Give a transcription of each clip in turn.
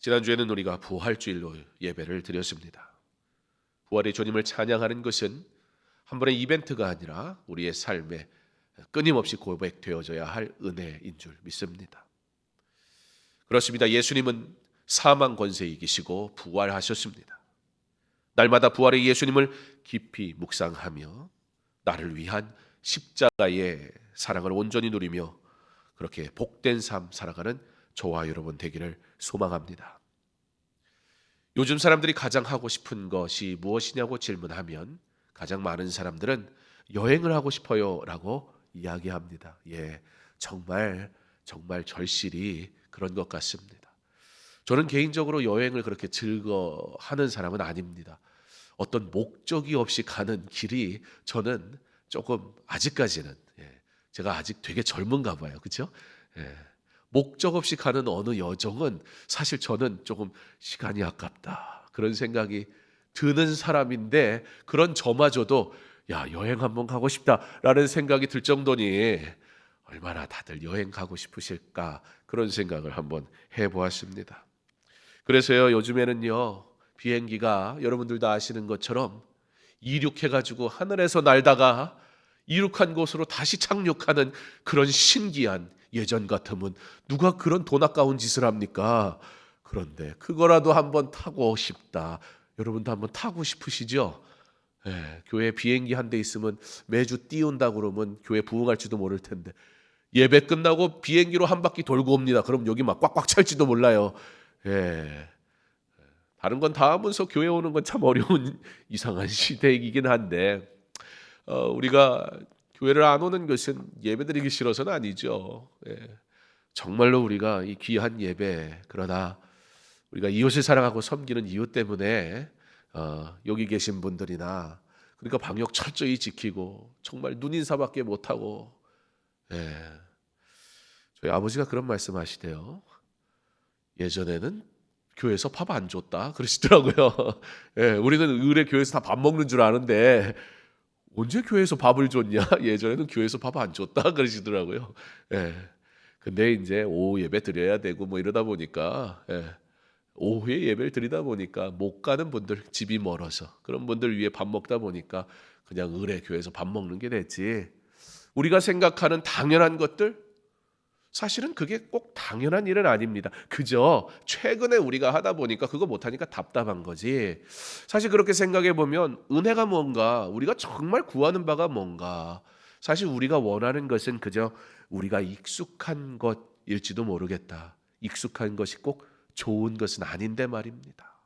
지난주에는 우리가 부활주일로 예배를 드렸습니다. 부활의 주님을 찬양하는 것은 한 번의 이벤트가 아니라 우리의 삶에 끊임없이 고백되어져야 할 은혜인 줄 믿습니다. 그렇습니다. 예수님은 사망 권세에 이기시고 부활하셨습니다. 날마다 부활의 예수님을 깊이 묵상하며 나를 위한 십자가의 사랑을 온전히 누리며 그렇게 복된 삶 살아가는 저와 여러분 되기를 소망합니다. 요즘 사람들이 가장 하고 싶은 것이 무엇이냐고 질문하면 가장 많은 사람들은 여행을 하고 싶어요 라고 이야기합니다. 정말 절실히 그런 것 같습니다. 저는 개인적으로 여행을 그렇게 즐거워하는 사람은 아닙니다. 어떤 목적이 없이 가는 길이 저는 조금 아직까지는 제가 아직 되게 젊은가 봐요. 그렇죠? 목적 없이 가는 어느 여정은 사실 저는 조금 시간이 아깝다 그런 생각이 드는 사람인데, 그런 저마저도 여행 한번 가고 싶다라는 생각이 들 정도니 얼마나 다들 여행 가고 싶으실까 그런 생각을 한번 해보았습니다. 그래서요, 요즘에는요 비행기가 여러분들도 아시는 것처럼 이륙해가지고 하늘에서 날다가 이륙한 곳으로 다시 착륙하는 그런 신기한, 예전 같으면 누가 그런 돈 아까운 짓을 합니까? 그런데 그거라도 한번 타고 싶다. 여러분도 한번 타고 싶으시죠? 교회 비행기 한 대 있으면 매주 띄운다 그러면 교회 부흥할지도 모를 텐데, 예배 끝나고 비행기로 한 바퀴 돌고 옵니다. 그럼 여기 막 꽉꽉 찰지도 몰라요. 다른 건 다 하면서 교회 오는 건 참 어려운 이상한 시대이긴 한데, 우리가 교회를 안 오는 것은 예배드리기 싫어서는 아니죠. 정말로 우리가 이 귀한 예배, 그러나 우리가 이웃을 사랑하고 섬기는 이유 때문에 여기 계신 분들이나, 그러니까 방역 철저히 지키고 정말 눈인사밖에 못하고, 저희 아버지가 그런 말씀하시대요. 예전에는 교회에서 밥 안 줬다 그러시더라고요. 우리는 의뢰 교회에서 다 밥 먹는 줄 아는데 언제 교회에서 밥을 줬냐? 예전에는 교회에서 밥 안 줬다 그러시더라고요. 근데 이제 오후 예배 드려야 되고 뭐 이러다 보니까, 오후에 예배를 드리다 보니까 못 가는 분들, 집이 멀어서 그런 분들 위해 밥 먹다 보니까 그냥 의뢰 교회에서 밥 먹는 게 됐지, 우리가 생각하는 당연한 것들, 사실은 그게 꼭 당연한 일은 아닙니다. 그저 최근에 우리가 하다 보니까 그거 못하니까 답답한 거지. 사실 그렇게 생각해 보면 은혜가 뭔가, 우리가 정말 구하는 바가 뭔가, 사실 우리가 원하는 것은 그저 우리가 익숙한 것일지도 모르겠다. 익숙한 것이 꼭 좋은 것은 아닌데 말입니다.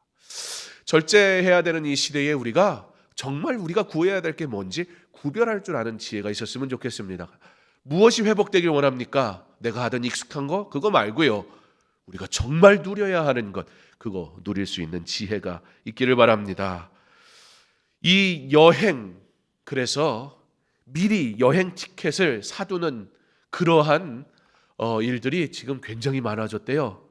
절제해야 되는 이 시대에 우리가 정말 우리가 구해야 될 게 뭔지 구별할 줄 아는 지혜가 있었으면 좋겠습니다. 무엇이 회복되길 원합니까? 내가 하던 익숙한 거? 그거 말고요, 우리가 정말 누려야 하는 것, 그거 누릴 수 있는 지혜가 있기를 바랍니다. 이 여행, 그래서 미리 여행 티켓을 사두는 그러한 일들이 지금 굉장히 많아졌대요.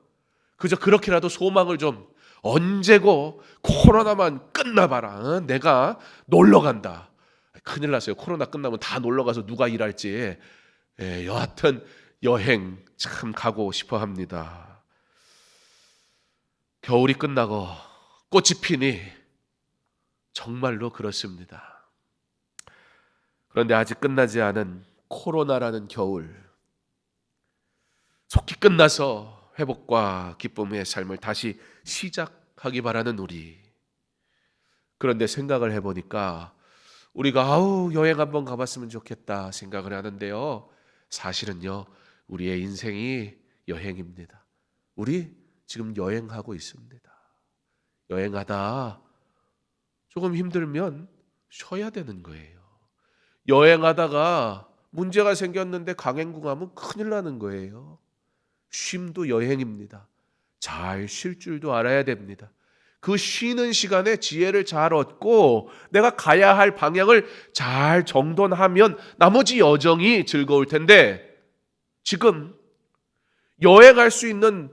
그저 그렇게라도 소망을 좀, 언제고 코로나만 끝나봐라, 내가 놀러 간다. 큰일 났어요. 코로나 끝나면 다 놀러 가서 누가 일할지. 여하튼 여행 참 가고 싶어 합니다. 겨울이 끝나고 꽃이 피니 정말로 그렇습니다. 그런데 아직 끝나지 않은 코로나라는 겨울, 속히 끝나서 회복과 기쁨의 삶을 다시 시작하기 바라는 우리. 그런데 생각을 해보니까 우리가 여행 한번 가봤으면 좋겠다 생각을 하는데요, 사실은요 우리의 인생이 여행입니다. 우리 지금 여행하고 있습니다. 여행하다 조금 힘들면 쉬어야 되는 거예요. 여행하다가 문제가 생겼는데 강행군하면 큰일 나는 거예요. 쉼도 여행입니다. 잘 쉴 줄도 알아야 됩니다. 그 쉬는 시간에 지혜를 잘 얻고 내가 가야 할 방향을 잘 정돈하면 나머지 여정이 즐거울 텐데, 지금 여행할 수 있는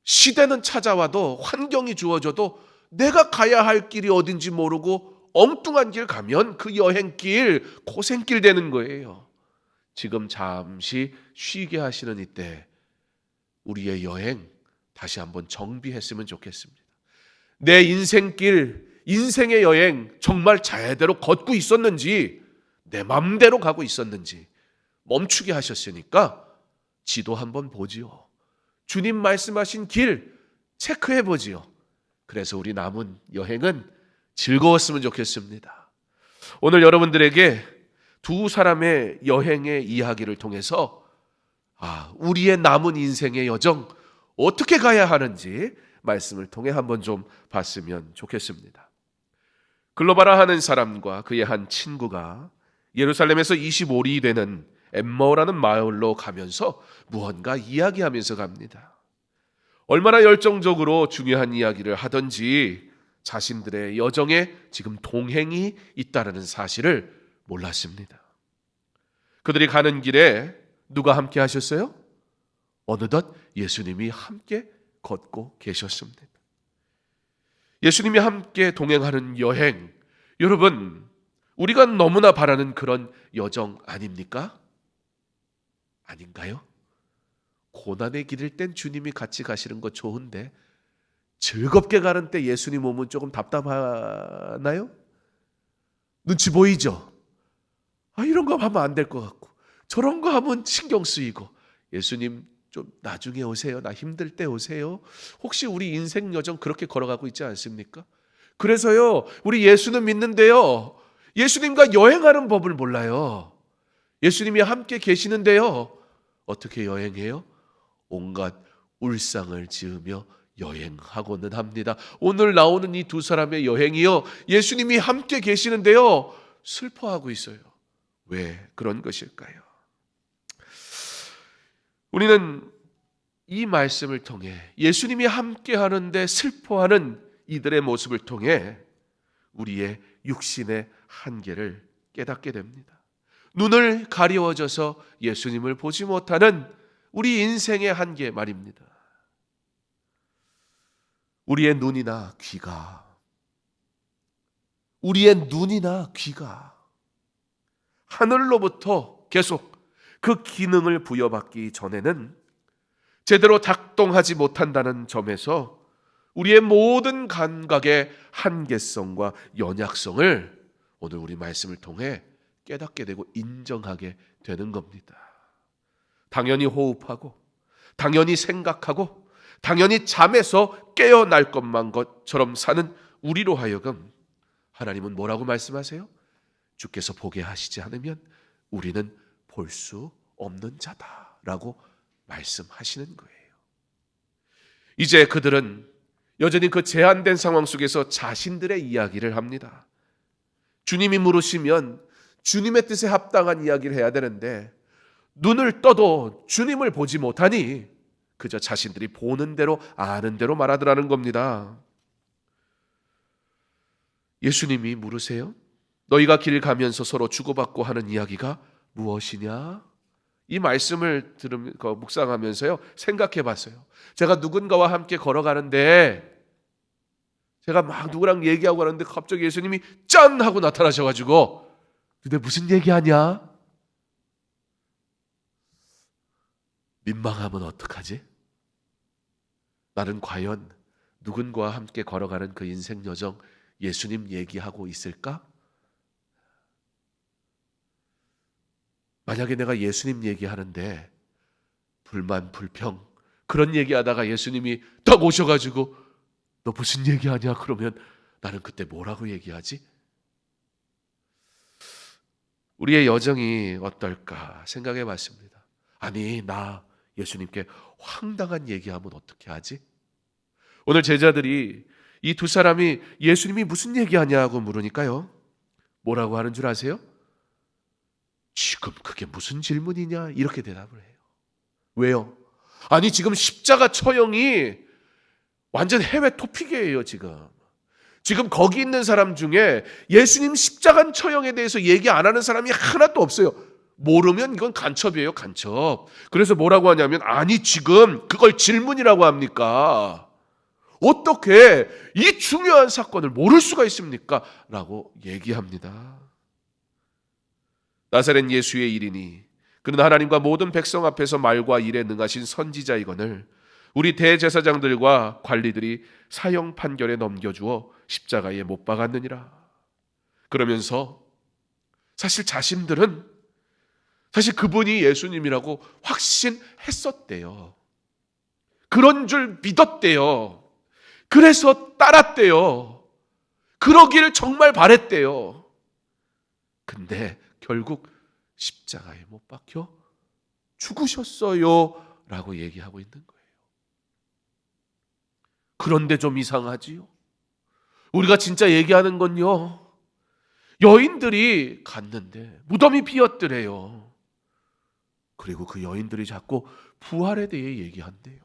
시대는 찾아와도, 환경이 주어져도 내가 가야 할 길이 어딘지 모르고 엉뚱한 길 가면 그 여행길 고생길 되는 거예요. 지금 잠시 쉬게 하시는 이때 우리의 여행 다시 한번 정비했으면 좋겠습니다. 내 인생길, 인생의 여행 정말 제대로 걷고 있었는지, 내 맘대로 가고 있었는지 멈추게 하셨으니까 지도 한번 보지요. 주님 말씀하신 길 체크해 보지요. 그래서 우리 남은 여행은 즐거웠으면 좋겠습니다. 오늘 여러분들에게 두 사람의 여행의 이야기를 통해서 우리의 남은 인생의 여정 어떻게 가야 하는지 말씀을 통해 한번 좀 봤으면 좋겠습니다. 글로바라 하는 사람과 그의 한 친구가 예루살렘에서 25리 되는 엠마오라는 마을로 가면서 무언가 이야기하면서 갑니다. 얼마나 열정적으로 중요한 이야기를 하든지 자신들의 여정에 지금 동행이 있다는 사실을 몰랐습니다. 그들이 가는 길에 누가 함께 하셨어요? 어느덧 예수님이 함께 걷고 계셨습니다. 예수님이 함께 동행하는 여행, 여러분, 우리가 너무나 바라는 그런 여정 아닙니까? 아닌가요? 고난의 길일 땐 주님이 같이 가시는 거 좋은데 즐겁게 가는 때 예수님 오면 조금 답답하나요? 눈치 보이죠? 이런 거 하면 안 될 것 같고 저런 거 하면 신경 쓰이고, 예수님 좀 나중에 오세요. 나 힘들 때 오세요. 혹시 우리 인생 여정 그렇게 걸어가고 있지 않습니까? 그래서요, 우리 예수는 믿는데요, 예수님과 여행하는 법을 몰라요. 예수님이 함께 계시는데요, 어떻게 여행해요? 온갖 울상을 지으며 여행하고는 합니다. 오늘 나오는 이 두 사람의 여행이요, 예수님이 함께 계시는데요, 슬퍼하고 있어요. 왜 그런 것일까요? 우리는 이 말씀을 통해 예수님이 함께 하는데 슬퍼하는 이들의 모습을 통해 우리의 육신의 한계를 깨닫게 됩니다. 눈을 가리워져서 예수님을 보지 못하는 우리 인생의 한계 말입니다. 우리의 눈이나 귀가 하늘로부터 계속 그 기능을 부여받기 전에는 제대로 작동하지 못한다는 점에서 우리의 모든 감각의 한계성과 연약성을 오늘 우리 말씀을 통해 깨닫게 되고 인정하게 되는 겁니다. 당연히 호흡하고, 당연히 생각하고, 당연히 잠에서 깨어날 것처럼 사는 우리로 하여금 하나님은 뭐라고 말씀하세요? 주께서 보게 하시지 않으면 우리는 볼 수 없는 자다라고 말씀하시는 거예요. 이제 그들은 여전히 그 제한된 상황 속에서 자신들의 이야기를 합니다. 주님이 물으시면 주님의 뜻에 합당한 이야기를 해야 되는데 눈을 떠도 주님을 보지 못하니 그저 자신들이 보는 대로 아는 대로 말하더라는 겁니다. 예수님이 물으세요. 너희가 길 가면서 서로 주고받고 하는 이야기가 무엇이냐? 이 말씀을 묵상하면서요, 생각해 봤어요. 제가 누군가와 함께 걸어가는데 제가 막 누구랑 얘기하고 가는데 갑자기 예수님이 짠! 하고 나타나셔가지고 근데 무슨 얘기하냐? 민망하면 어떡하지? 나는 과연 누군가와 함께 걸어가는 그 인생 여정 예수님 얘기하고 있을까? 만약에 내가 예수님 얘기하는데 불만, 불평 그런 얘기하다가 예수님이 딱 오셔가지고 너 무슨 얘기하냐? 그러면 나는 그때 뭐라고 얘기하지? 우리의 여정이 어떨까 생각해 봤습니다. 아니, 나 예수님께 황당한 얘기하면 어떻게 하지? 오늘 제자들이 이 두 사람이 예수님이 무슨 얘기하냐고 물으니까요, 뭐라고 하는 줄 아세요? 지금 그게 무슨 질문이냐? 이렇게 대답을 해요. 왜요? 아니, 지금 십자가 처형이 완전 해외 토픽이에요. 지금 거기 있는 사람 중에 예수님 십자가 처형에 대해서 얘기 안 하는 사람이 하나도 없어요. 모르면 이건 간첩이에요, 간첩. 그래서 뭐라고 하냐면, 아니 지금 그걸 질문이라고 합니까? 어떻게 이 중요한 사건을 모를 수가 있습니까? 라고 얘기합니다. 나사렛 예수의 일이니 그는 하나님과 모든 백성 앞에서 말과 일에 능하신 선지자이거늘 우리 대제사장들과 관리들이 사형 판결에 넘겨주어 십자가에 못 박았느니라. 그러면서 사실 자신들은 사실 그분이 예수님이라고 확신했었대요. 그런 줄 믿었대요. 그래서 따랐대요. 그러기를 정말 바랬대요. 근데 결국 십자가에 못 박혀 죽으셨어요 라고 얘기하고 있는 거예요. 그런데 좀 이상하지요. 우리가 진짜 얘기하는 건요, 여인들이 갔는데 무덤이 비었더래요. 그리고 그 여인들이 자꾸 부활에 대해 얘기한대요.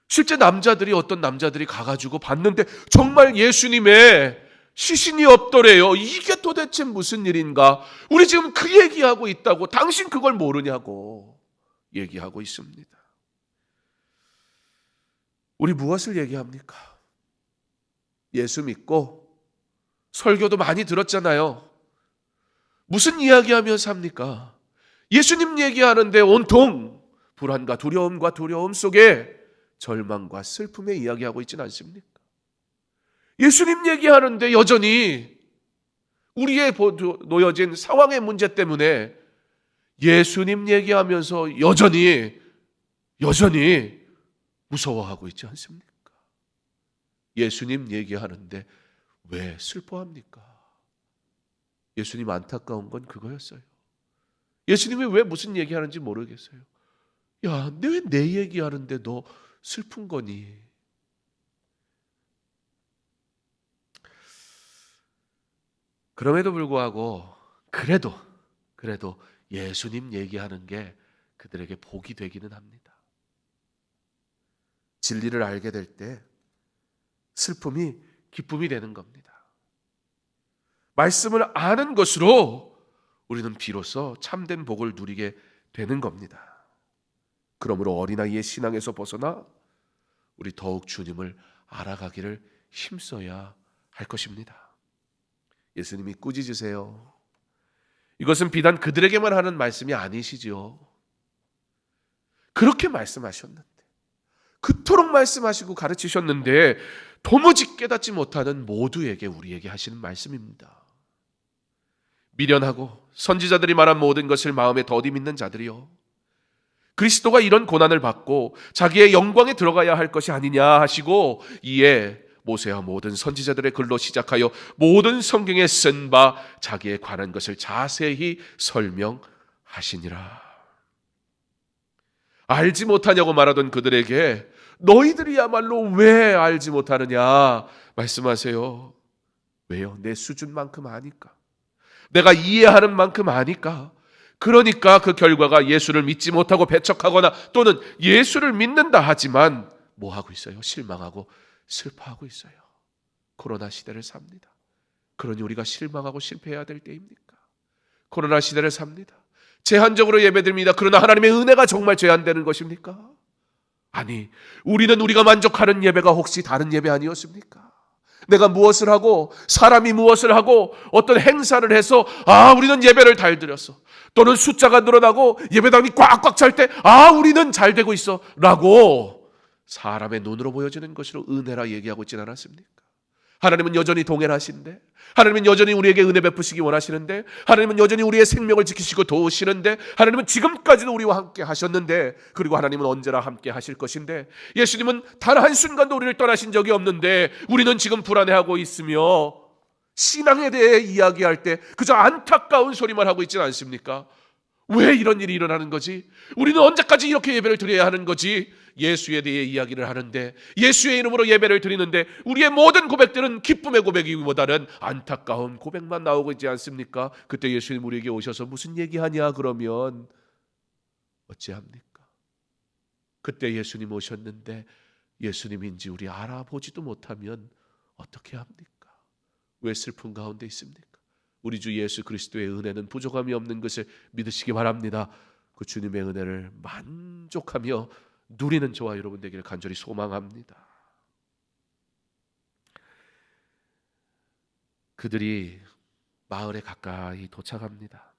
실제 남자들이, 어떤 남자들이 가가지고 봤는데 정말 예수님의 시신이 없더래요. 이게 도대체 무슨 일인가? 우리 지금 그 얘기하고 있다고, 당신 그걸 모르냐고 얘기하고 있습니다. 우리 무엇을 얘기합니까? 예수 믿고 설교도 많이 들었잖아요. 무슨 이야기하며 삽니까? 예수님 얘기하는데 온통 불안과 두려움과 두려움 속에 절망과 슬픔의 이야기하고 있지는 않습니까? 예수님 얘기하는데 여전히 우리의 놓여진 상황의 문제 때문에 예수님 얘기하면서 여전히 무서워하고 있지 않습니까? 예수님 얘기하는데 왜 슬퍼합니까? 예수님 안타까운 건 그거였어요. 예수님이 왜 무슨 얘기하는지 모르겠어요. 야, 왜 내 얘기하는데 너 슬픈 거니? 그럼에도 불구하고 그래도 예수님 얘기하는 게 그들에게 복이 되기는 합니다. 진리를 알게 될 때 슬픔이 기쁨이 되는 겁니다. 말씀을 아는 것으로 우리는 비로소 참된 복을 누리게 되는 겁니다. 그러므로 어린아이의 신앙에서 벗어나 우리 더욱 주님을 알아가기를 힘써야 할 것입니다. 예수님이 꾸짖으세요. 이것은 비단 그들에게만 하는 말씀이 아니시지요. 그렇게 말씀하셨는데, 그토록 말씀하시고 가르치셨는데 도무지 깨닫지 못하는 모두에게, 우리에게 하시는 말씀입니다. 미련하고 선지자들이 말한 모든 것을 마음에 더디 믿는 자들이요, 그리스도가 이런 고난을 받고 자기의 영광에 들어가야 할 것이 아니냐 하시고, 이에 모세와 모든 선지자들의 글로 시작하여 모든 성경에 쓴 바 자기에 관한 것을 자세히 설명하시니라. 알지 못하냐고 말하던 그들에게 너희들이야말로 왜 알지 못하느냐 말씀하세요. 왜요? 내 수준만큼 아니까, 내가 이해하는 만큼 아니까. 그러니까 그 결과가 예수를 믿지 못하고 배척하거나 또는 예수를 믿는다 하지만 뭐 하고 있어요? 실망하고 슬퍼하고 있어요. 코로나 시대를 삽니다. 그러니 우리가 실망하고 실패해야 될 때입니까? 코로나 시대를 삽니다. 제한적으로 예배드립니다. 그러나 하나님의 은혜가 정말 제한되는 것입니까? 아니, 우리는 우리가 만족하는 예배가 혹시 다른 예배 아니었습니까? 내가 무엇을 하고, 사람이 무엇을 하고, 어떤 행사를 해서 우리는 예배를 잘 드렸어, 또는 숫자가 늘어나고 예배당이 꽉꽉 찰 때 우리는 잘 되고 있어 라고 사람의 눈으로 보여지는 것으로 은혜라 얘기하고 있지는 않았습니까? 하나님은 여전히 동일하신데, 하나님은 여전히 우리에게 은혜 베푸시기 원하시는데, 하나님은 여전히 우리의 생명을 지키시고 도우시는데, 하나님은 지금까지도 우리와 함께 하셨는데, 그리고 하나님은 언제나 함께 하실 것인데, 예수님은 단 한순간도 우리를 떠나신 적이 없는데 우리는 지금 불안해하고 있으며 신앙에 대해 이야기할 때 그저 안타까운 소리만 하고 있지는 않습니까? 왜 이런 일이 일어나는 거지? 우리는 언제까지 이렇게 예배를 드려야 하는 거지? 예수에 대해 이야기를 하는데, 예수의 이름으로 예배를 드리는데 우리의 모든 고백들은 기쁨의 고백이기보다는 안타까운 고백만 나오고 있지 않습니까? 그때 예수님 우리에게 오셔서 무슨 얘기하냐 그러면 어찌합니까? 그때 예수님 오셨는데 예수님인지 우리 알아보지도 못하면 어떻게 합니까? 왜 슬픈 가운데 있습니까? 우리 주 예수 그리스도의 은혜는 부족함이 없는 것을 믿으시기 바랍니다. 그 주님의 은혜를 만족하며 누리는 저와 여러분 되기를 간절히 소망합니다. 그들이 마을에 가까이 도착합니다.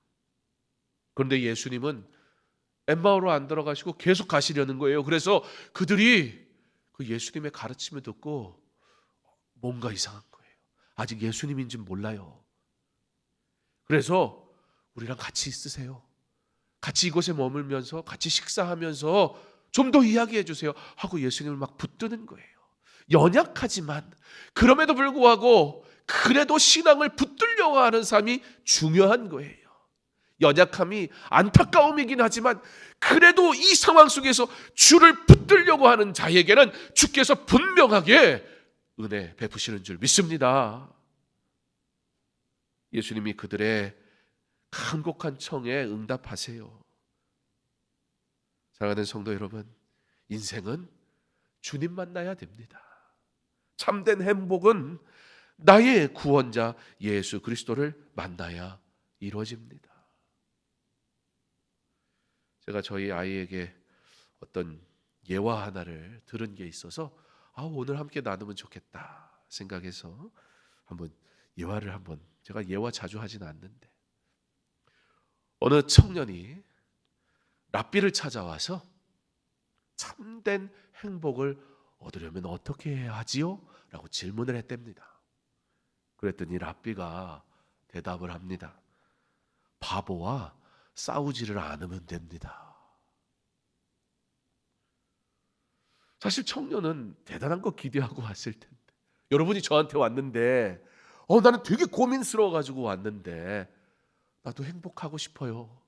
그런데 예수님은 엠마오로 안 들어가시고 계속 가시려는 거예요. 그래서 그들이 그 예수님의 가르침을 듣고 뭔가 이상한 거예요. 아직 예수님인지 몰라요. 그래서 우리랑 같이 있으세요. 같이 이곳에 머물면서 같이 식사하면서 좀 더 이야기해 주세요 하고 예수님을 막 붙드는 거예요. 연약하지만 그럼에도 불구하고 그래도 신앙을 붙들려고 하는 삶이 중요한 거예요. 연약함이 안타까움이긴 하지만 그래도 이 상황 속에서 주를 붙들려고 하는 자에게는 주께서 분명하게 은혜 베푸시는 줄 믿습니다. 예수님이 그들의 간곡한 청에 응답하세요. 사랑하는 성도 여러분, 인생은 주님 만나야 됩니다. 참된 행복은 나의 구원자 예수 그리스도를 만나야 이루어집니다. 제가 저희 아이에게 어떤 예화 하나를 들은 게 있어서 오늘 함께 나누면 좋겠다 생각해서 한번 예화를 제가 예화 자주 하진 않는데 어느 청년이 랍비를 찾아와서 참된 행복을 얻으려면 어떻게 해야 하지요? 라고 질문을 했답니다. 그랬더니 랍비가 대답을 합니다. 바보와 싸우지를 않으면 됩니다. 사실 청년은 대단한 거 기대하고 왔을 텐데, 여러분이 저한테 왔는데 나는 되게 고민스러워가지고 왔는데 나도 행복하고 싶어요.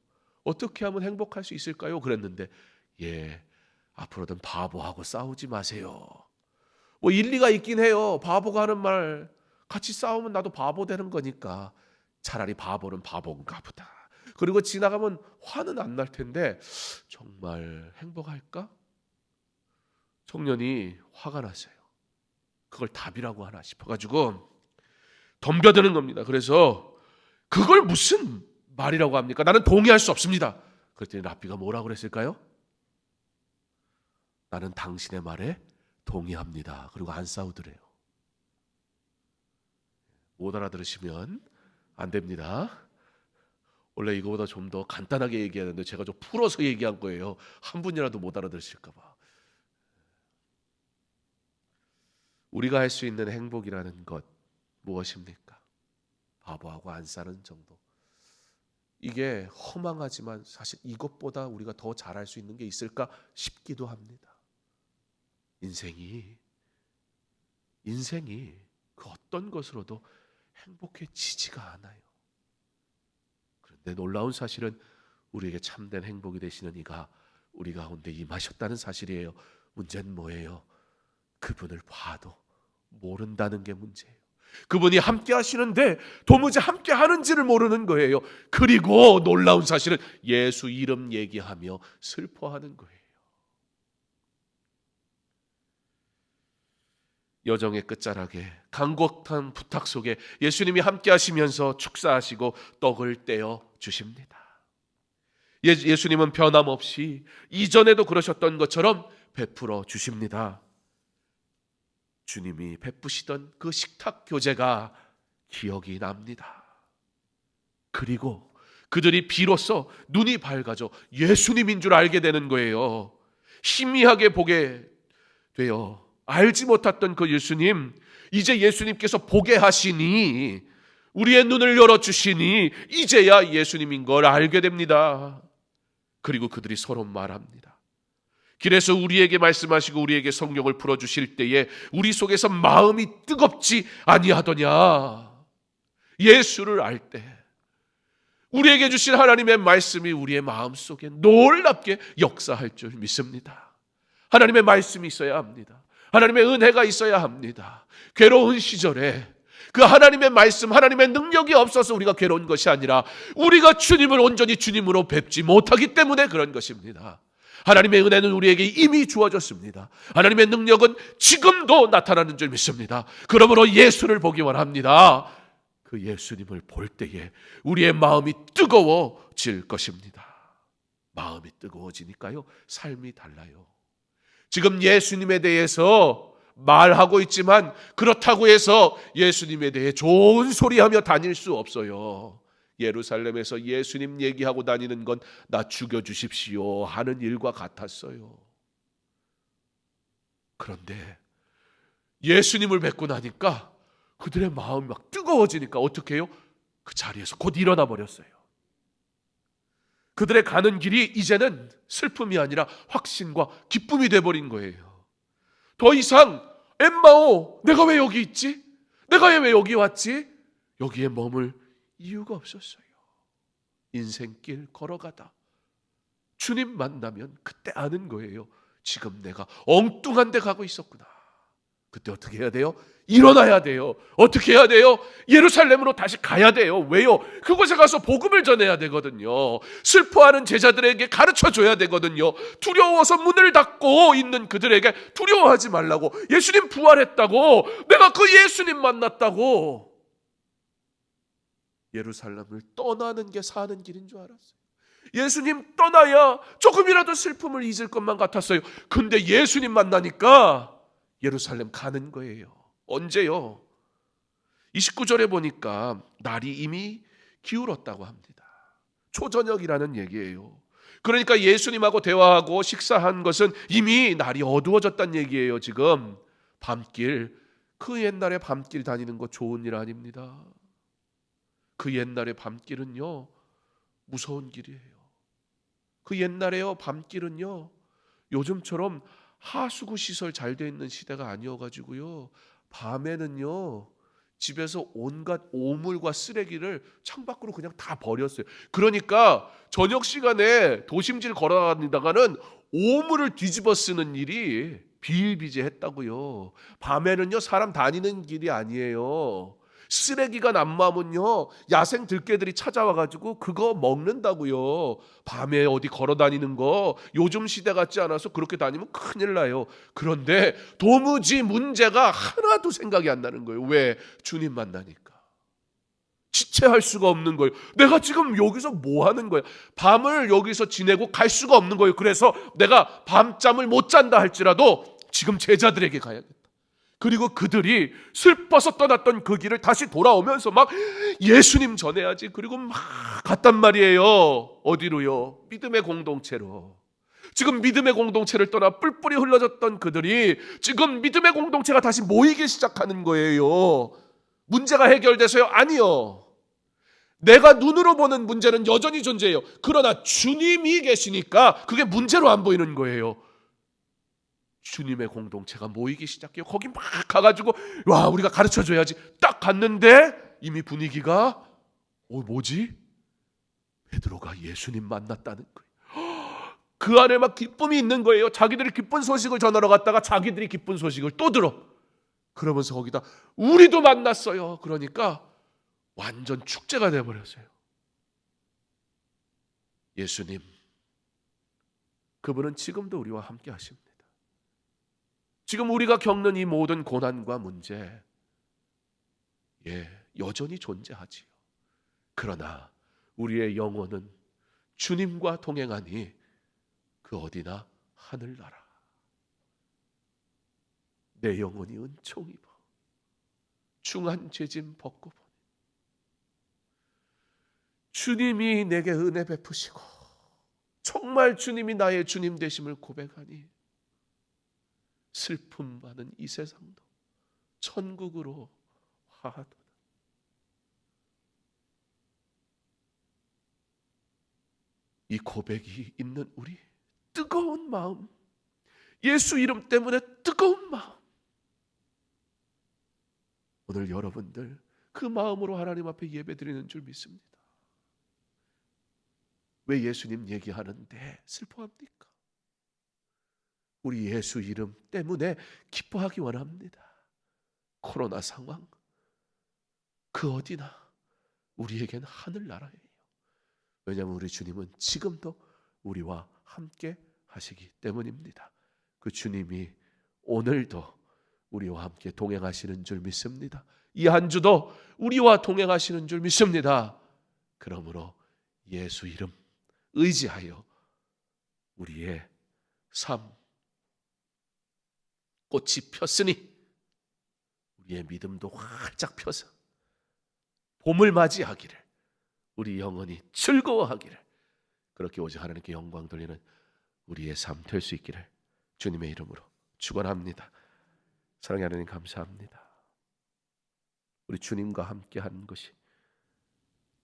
어떻게 하면 행복할 수 있을까요? 그랬는데 앞으로는 바보하고 싸우지 마세요. 뭐 일리가 있긴 해요. 바보가 하는 말 같이 싸우면 나도 바보 되는 거니까 차라리 바보는 바본가 보다. 그리고 지나가면 화는 안 날 텐데 정말 행복할까? 청년이 화가 났어요. 그걸 답이라고 하나 싶어가지고 덤벼드는 겁니다. 그래서 그걸 무슨 말이라고 합니까? 나는 동의할 수 없습니다. 그랬더니 랍비가 뭐라고 그랬을까요? 나는 당신의 말에 동의합니다. 그리고 안 싸우더래요. 못 알아들으시면 안 됩니다. 원래 이거보다 좀 더 간단하게 얘기하는데 제가 좀 풀어서 얘기한 거예요. 한 분이라도 못 알아들으실까 봐. 우리가 할 수 있는 행복이라는 것 무엇입니까? 바보하고 안 싸는 정도. 이게 허망하지만 사실 이것보다 우리가 더 잘할 수 있는 게 있을까 싶기도 합니다. 인생이 그 어떤 것으로도 행복해지지가 않아요. 그런데 놀라운 사실은 우리에게 참된 행복이 되시는 이가 우리 가운데 임하셨다는 사실이에요. 문제는 뭐예요? 그분을 봐도 모른다는 게 문제예요. 그분이 함께 하시는데 도무지 함께 하는지를 모르는 거예요. 그리고 놀라운 사실은 예수 이름 얘기하며 슬퍼하는 거예요. 여정의 끝자락에 간곡한 부탁 속에 예수님이 함께 하시면서 축사하시고 떡을 떼어 주십니다. 예수님은 변함없이 이전에도 그러셨던 것처럼 베풀어 주십니다. 주님이 베푸시던 그 식탁 교제가 기억이 납니다. 그리고 그들이 비로소 눈이 밝아져 예수님인 줄 알게 되는 거예요. 희미하게 보게 되어 알지 못했던 그 예수님, 이제 예수님께서 보게 하시니 우리의 눈을 열어주시니 이제야 예수님인 걸 알게 됩니다. 그리고 그들이 서로 말합니다. 길에서 우리에게 말씀하시고 우리에게 성경을 풀어주실 때에 우리 속에서 마음이 뜨겁지 아니하더냐. 예수를 알 때 우리에게 주신 하나님의 말씀이 우리의 마음속에 놀랍게 역사할 줄 믿습니다. 하나님의 말씀이 있어야 합니다. 하나님의 은혜가 있어야 합니다. 괴로운 시절에 그 하나님의 말씀, 하나님의 능력이 없어서 우리가 괴로운 것이 아니라 우리가 주님을 온전히 주님으로 뵙지 못하기 때문에 그런 것입니다. 하나님의 은혜는 우리에게 이미 주어졌습니다. 하나님의 능력은 지금도 나타나는 줄 믿습니다. 그러므로 예수를 보기 원합니다. 그 예수님을 볼 때에 우리의 마음이 뜨거워질 것입니다. 마음이 뜨거워지니까요, 삶이 달라요. 지금 예수님에 대해서 말하고 있지만 그렇다고 해서 예수님에 대해 좋은 소리하며 다닐 수 없어요. 예루살렘에서 예수님 얘기하고 다니는 건 나 죽여주십시오 하는 일과 같았어요. 그런데 예수님을 뵙고 나니까 그들의 마음이 막 뜨거워지니까 어떻게 해요? 그 자리에서 곧 일어나 버렸어요. 그들의 가는 길이 이제는 슬픔이 아니라 확신과 기쁨이 돼버린 거예요. 더 이상 엠마오, 내가 왜 여기 있지? 내가 왜 여기 왔지? 여기에 머물 이유가 없었어요. 인생길 걸어가다 주님 만나면 그때 아는 거예요. 지금 내가 엉뚱한 데 가고 있었구나. 그때 어떻게 해야 돼요? 일어나야 돼요. 어떻게 해야 돼요? 예루살렘으로 다시 가야 돼요. 왜요? 그곳에 가서 복음을 전해야 되거든요. 슬퍼하는 제자들에게 가르쳐 줘야 되거든요. 두려워서 문을 닫고 있는 그들에게 두려워하지 말라고, 예수님 부활했다고, 내가 그 예수님 만났다고. 예루살렘을 떠나는 게 사는 길인 줄 알았어요. 예수님 떠나야 조금이라도 슬픔을 잊을 것만 같았어요. 근데 예수님 만나니까 예루살렘 가는 거예요. 언제요? 29절에 보니까 날이 이미 기울었다고 합니다. 초저녁이라는 얘기예요. 그러니까 예수님하고 대화하고 식사한 것은 이미 날이 어두워졌다는 얘기예요. 지금 밤길, 그 옛날에 밤길 다니는 거 좋은 일 아닙니다. 그 옛날의 밤길은요, 무서운 길이에요. 그 옛날에요, 밤길은요, 요즘처럼 하수구 시설 잘 돼 있는 시대가 아니어가지고요, 밤에는요 집에서 온갖 오물과 쓰레기를 창밖으로 그냥 다 버렸어요. 그러니까 저녁 시간에 도심질 걸어다니다가는 오물을 뒤집어 쓰는 일이 비일비재했다고요. 밤에는요 사람 다니는 길이 아니에요. 쓰레기가 난무하면요 야생 들개들이 찾아와가지고 그거 먹는다고요. 밤에 어디 걸어다니는 거 요즘 시대 같지 않아서 그렇게 다니면 큰일 나요. 그런데 도무지 문제가 하나도 생각이 안 나는 거예요. 왜? 주님 만나니까 지체할 수가 없는 거예요. 내가 지금 여기서 뭐 하는 거야? 밤을 여기서 지내고 갈 수가 없는 거예요. 그래서 내가 밤잠을 못 잔다 할지라도 지금 제자들에게 가야겠다. 그리고 그들이 슬퍼서 떠났던 그 길을 다시 돌아오면서 막 예수님 전해야지. 그리고 막 갔단 말이에요. 어디로요? 믿음의 공동체로. 지금 믿음의 공동체를 떠나 뿔뿔이 흘러졌던 그들이 지금 믿음의 공동체가 다시 모이기 시작하는 거예요. 문제가 해결돼서요? 아니요. 내가 눈으로 보는 문제는 여전히 존재해요. 그러나 주님이 계시니까 그게 문제로 안 보이는 거예요. 주님의 공동체가 모이기 시작해요. 거기 막 가가지고 와 우리가 가르쳐줘야지. 딱 갔는데 이미 분위기가 뭐지? 베드로가 예수님 만났다는 거예요. 그 안에 막 기쁨이 있는 거예요. 자기들이 기쁜 소식을 전하러 갔다가 자기들이 기쁜 소식을 또 들어. 그러면서 거기다 우리도 만났어요. 그러니까 완전 축제가 돼버렸어요. 예수님, 그분은 지금도 우리와 함께 하십니다. 지금 우리가 겪는 이 모든 고난과 문제, 여전히 존재하지요. 그러나 우리의 영혼은 주님과 동행하니 그 어디나 하늘나라. 내 영혼이 은총 입어 중한 죄짐 벗고 보니 주님이 내게 은혜 베푸시고 정말 주님이 나의 주님 되심을 고백하니 슬픔 많은 이 세상도 천국으로 화하도다. 이 고백이 있는 우리 뜨거운 마음, 예수 이름 때문에 뜨거운 마음, 오늘 여러분들 그 마음으로 하나님 앞에 예배드리는 줄 믿습니다. 왜 예수님 얘기하는데 슬퍼합니까? 우리 예수 이름 때문에 기뻐하기 원합니다. 코로나 상황 그 어디나 우리에겐 하늘나라예요. 왜냐하면 우리 주님은 지금도 우리와 함께 하시기 때문입니다. 그 주님이 오늘도 우리와 함께 동행하시는 줄 믿습니다. 이 한 주도 우리와 동행하시는 줄 믿습니다. 그러므로 예수 이름 의지하여 우리의 삶 꽃이 폈으니 우리의 믿음도 활짝 펴서 봄을 맞이하기를 우리 영혼이 즐거워하기를, 그렇게 오직 하나님께 영광 돌리는 우리의 삶 될 수 있기를 주님의 이름으로 축원합니다. 사랑하는 하나님 감사합니다. 우리 주님과 함께 하는 것이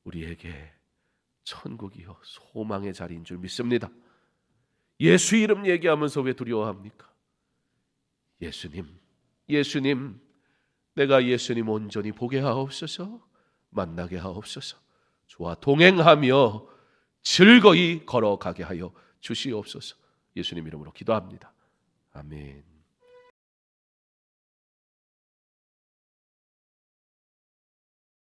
우리에게 천국이요 소망의 자리인 줄 믿습니다. 예수 이름 얘기하면서 왜 두려워합니까? 예수님, 내가 예수님 온전히 보게 하옵소서, 만나게 하옵소서, 주와 동행하며 즐거이 걸어가게 하여 주시옵소서. 예수님 이름으로 기도합니다. 아멘.